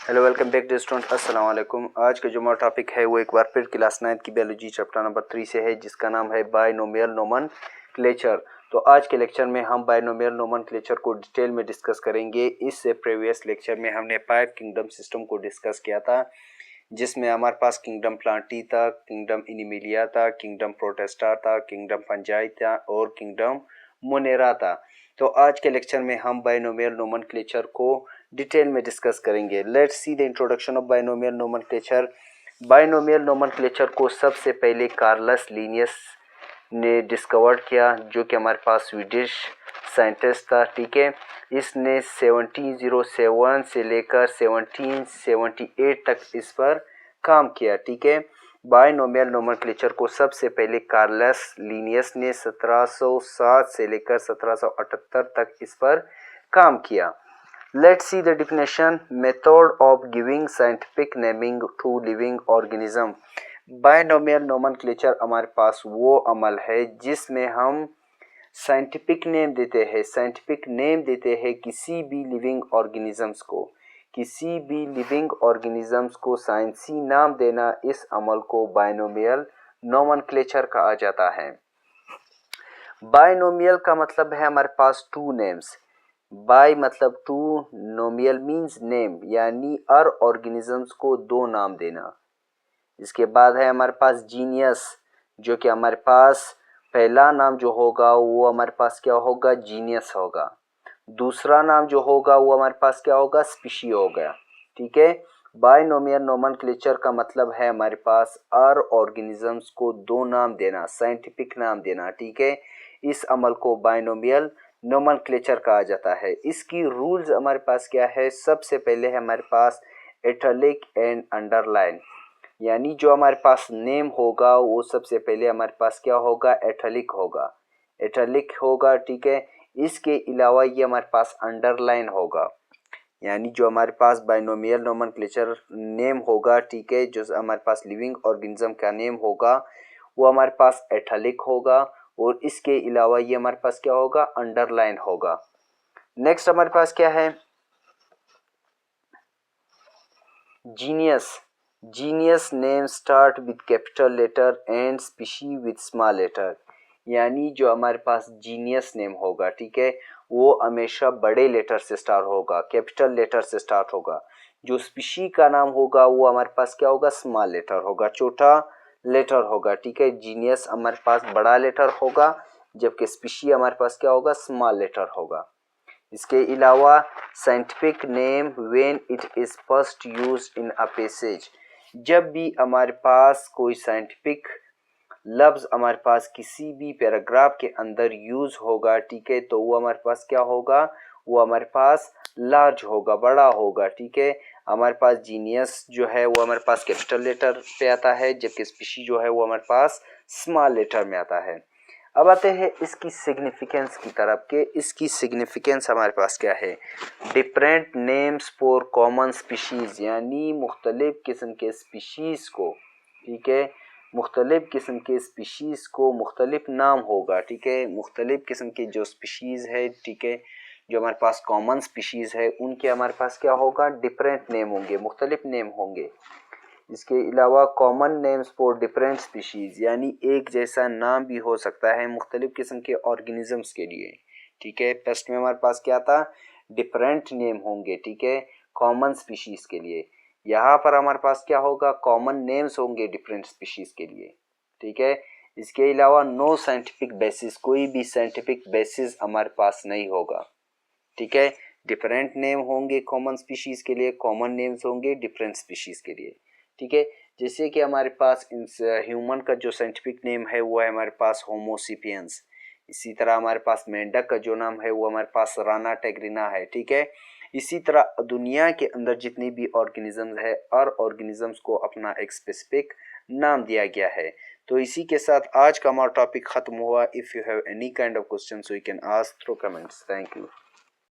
Hello welcome back to student अस्सलाम वालेकुम। आज का जो हमारा टॉपिक है वो एक बार फिर क्लास 9 की बायोलॉजी चैप्टर नंबर 3 से है, जिसका नाम है बायनोमियल नोमेनक्लेचर। तो आज के लेक्चर में हम बायनोमियल नोमेनक्लेचर को डिटेल में डिस्कस करेंगे। इससे प्रीवियस लेक्चर में हमने 5 किंगडम सिस्टम को डिस्कस किया था, जिसमें हमारे पास किंगडम प्लांटी था, किंगडम एनिमिलिया था, किंगडम प्रोटेस्टा था, किंगडम फंजाई था और किंगडम मोनेरा था। तो आज के लेक्चर में हम बायनोमियल नोमेनक्लेचर को डिटेल में डिस्कस करेंगे। Let's see the introduction of binomial nomenclature. Binomial nomenclature को सबसे पहले कार्लस लिनियस ने डिस्कवर्ड किया, जो कि हमारे पास स्वीडिश साइंटिस्ट था। ठीक है, इसने 1707 से लेकर 1778 तक इस पर काम किया। ठीक है, बायनोमियल नोमेनक्लेचर को सबसे पहले कार्लस लिनियस ने 1707 से लेकर 1778 तक इस पर काम किया। Let's see the definition. Method of giving scientific naming to living organism. Binomial nomenclature हमारे पास वो अमल है जिसमें हम साइंटिफिक नेम देते हैं, किसी भी लिविंग ऑर्गेनिजम्स को, साइंसी नाम देना, इस अमल को बायनोमियल नोमेनक्लेचर कहा जाता है। बायनोमियल का मतलब है हमारे पास टू नेम्स। बाय मतलब टू, नोमियल मीन्स नेम, यानी हर ऑर्गेनिजम्स को दो नाम देना। इसके बाद है हमारे पास जीनियस, जो कि हमारे पास पहला नाम जो होगा वो हमारे पास क्या होगा, जीनियस होगा। दूसरा नाम जो होगा वो हमारे पास क्या होगा, स्पीशी होगा। ठीक है, बायनोमियल नोमेनक्लेचर का मतलब है हमारे पास हर ऑर्गेनिजम्स को दो नाम देना, साइंटिफिक नाम देना। ठीक है, इस अमल को बायनोमियल नोमेनक्लेचर कहा जाता है। इसकी रूल्स हमारे पास क्या है, सबसे पहले है हमारे पास इटैलिक एंड अंडरलाइन, यानी जो हमारे पास नेम होगा वो सबसे पहले हमारे पास क्या होगा, इटैलिक होगा। ठीक है, इसके अलावा ये हमारे पास अंडरलाइन होगा, यानी जो हमारे पास बायनोमियल नोमेनक्लेचर नेम होगा, ठीक है, जो हमारे पास लिविंग ऑर्गेनिज्म का नेम होगा वो हमारे पास इटैलिक होगा, और इसके अलावा ये हमारे पास क्या होगा, अंडरलाइन होगा। नेक्स्ट हमारे पास क्या है, genus name start with capital letter and species with small letter, यानी जो हमारे पास जीनियस नेम होगा, ठीक है, वो हमेशा बड़े लेटर से स्टार्ट होगा, कैपिटल लेटर से स्टार्ट होगा। जो स्पीशी का नाम होगा वो हमारे पास क्या होगा, स्मॉल लेटर होगा, छोटा लेटर होगा। ठीक है, जीनियस हमारे पास बड़ा लेटर होगा, जबकि स्पीशी हमारे पास क्या होगा, स्मॉल लेटर होगा। इसके अलावा scientific name when it is first used in a passage, जब भी हमारे पास कोई साइंटिफिक लफ्ज हमारे पास किसी भी पैराग्राफ के अंदर यूज होगा, ठीक है, तो वो हमारे पास क्या होगा, वो हमारे पास लार्ज होगा, बड़ा होगा। ठीक है, हमारे पास जीनियस जो है वो हमारे पास कैपिटल लेटर पे आता है, जबकि स्पीशी जो है वो हमारे पास स्मॉल लेटर में आता है। अब आते हैं इसकी सिग्निफिकेंस की तरफ के, इसकी सिग्निफिकेंस हमारे पास क्या है, different names for common species, यानी मुख्तलिफ किस्म के स्पीशीज को, ठीक है, मुख्तलिफ किस्म के स्पीशीज को मुख्तलिफ नाम होगा। ठीक है, मुख्तलिफ किस्म के जो स्पीशीज है, ठीक है, जो हमारे पास कॉमन स्पीशीज है, उनके हमारे पास क्या होगा, डिफरेंट नेम होंगे, मुख्तलिफ नेम होंगे। इसके अलावा common names for different species, यानी एक जैसा नाम भी हो सकता है मुख्तलिफ किस्म के ऑर्गेनिजम्स के लिए। ठीक है, फर्स्ट में हमारे पास क्या था, डिफरेंट नेम होंगे, ठीक है, कॉमन स्पीशीज के लिए। यहाँ पर हमारे पास क्या होगा, कॉमन नेम्स होंगे डिफरेंट स्पीशीज के लिए। ठीक है, इसके अलावा नो साइंटिफिक बेसिस, कोई भी साइंटिफिक बेसिस हमारे पास नहीं होगा। ठीक है, डिफरेंट नेम होंगे कॉमन स्पीशीज के लिए, कॉमन नेम्स होंगे डिफरेंट स्पीशीज के लिए। ठीक है, जैसे कि हमारे पास ह्यूमन का जो साइंटिफिक नेम है वो है हमारे पास होमोसिपियंस। इसी तरह हमारे पास मेंढक का जो नाम है वो हमारे पास राना टेग्रिना है। ठीक है, इसी तरह दुनिया के अंदर जितनी भी ऑर्गेनिजम्स है, हर ऑर्गेनिजम्स को अपना एक स्पेसिफिक नाम दिया गया है। तो इसी के साथ आज का हमारा टॉपिक खत्म हुआ। If you have any kind of question so you can ask through comments. Thank you.